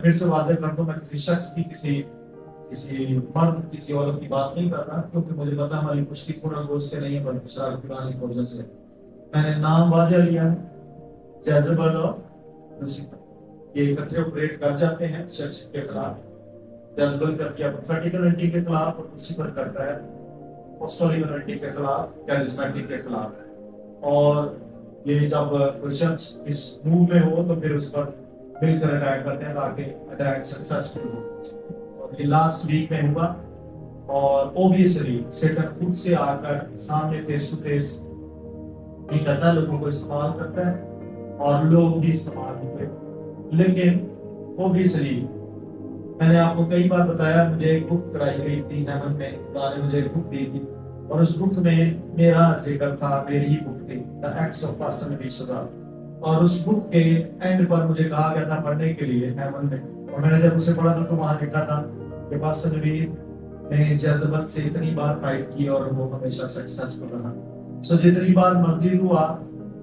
फिर से वादे कर दूं, मैं किसी शख्स की, किसी किसी मर्द, किसी औरत की बात नहीं कर रहा, क्योंकि मुझे पता है हमारी मुश्किल पूर्ण रोज से नहीं है, बल्कि शराब पुरानी की वजह से। मैंने नाम वाजे लिया है, जेजबल और लूसीफर। ये इकट्ठे ऑपरेट कर जाते हैं चर्च के खिलाफ। जेजबल करती है प्रोफेटिक एनर्जी के खिलाफ, और लूसीफर करता है अपोस्टोलिक एनर्जी के खिलाफ, कैरिस्मेटिक के खिलाफ। और ये जब कोई चर्च इस मूव में हो तो फिर उस पर मिलकर अटैक करते हैं, ताकि अटैक सक्सेसफुल हो। और ये लास्ट वीक में हुआ, और ओब्वियसली सेटन खुद से आकर सामने फेस टू फेस नहीं करता, लोगों को इस्तेमाल करता है और लोग भी इस्तेमाल हुए। लेकिन ओब्वियसली मैंने आपको कई बार बताया, मुझे एक बुक कराई गई थी हेमन में, खुदा ने मुझे एक बुक दी थी, और उस बुक में मेरा जिक्र था, मेरी ही बुक थी, द एक्ट्स ऑफ पास्टर नबी सदात। और उस बुक के एंड पर मुझे कहा गया था पढ़ने के लिए हेमन में, और मैंने जब उसे पढ़ा था तो वहां लिखा था कि पास्टर नबी ने जेजबल से इतनी बार फाइट की और वो हमेशा सक्सेसफुल रहा। सो जितनी बार मर्जी हुआ,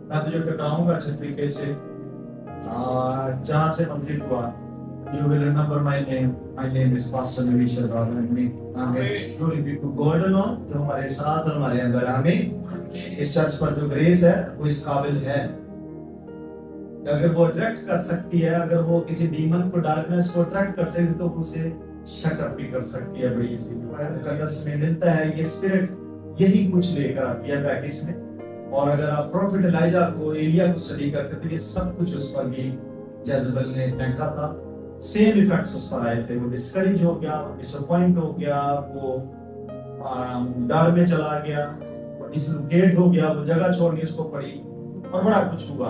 मैं तुझे टकराऊंगा अच्छे तरीके से, जहां से मर्जी हुआ। You will remember my name. My name is Pastor Navi Shazad and me. आमीन। Glory be to God alone, जो हमारे साथ और हमारे अंदर। आमीन। इस चर्च पर जो ग्रेस है वो इस काबिल है, अगर वो अट्रैक्ट कर सकती है, अगर वो किसी डीमन को, डार्कनेस को अट्रैक्ट कर सकती है, तो उसे शट अप भी कर सकती है बड़ी इजीली। कलस में मिलता है ये स्पिरिट, यही कुछ लेकर आती है पैकेज में। और अगर आप प्रॉफिट एलिजा को, एलिया को स्टडी करते तो ये सब कुछ उस पर भी जेजबेल ने फेंका था। सेम इफेक्ट्स उस पर आए थे। वो डिस्करेज हो गया, वो डिसअपॉइंट हो गया, वो डर में चला गया, वो डिसलोकेट हो गया, वो जगह छोड़नी उसको पड़ी, और बड़ा कुछ हुआ।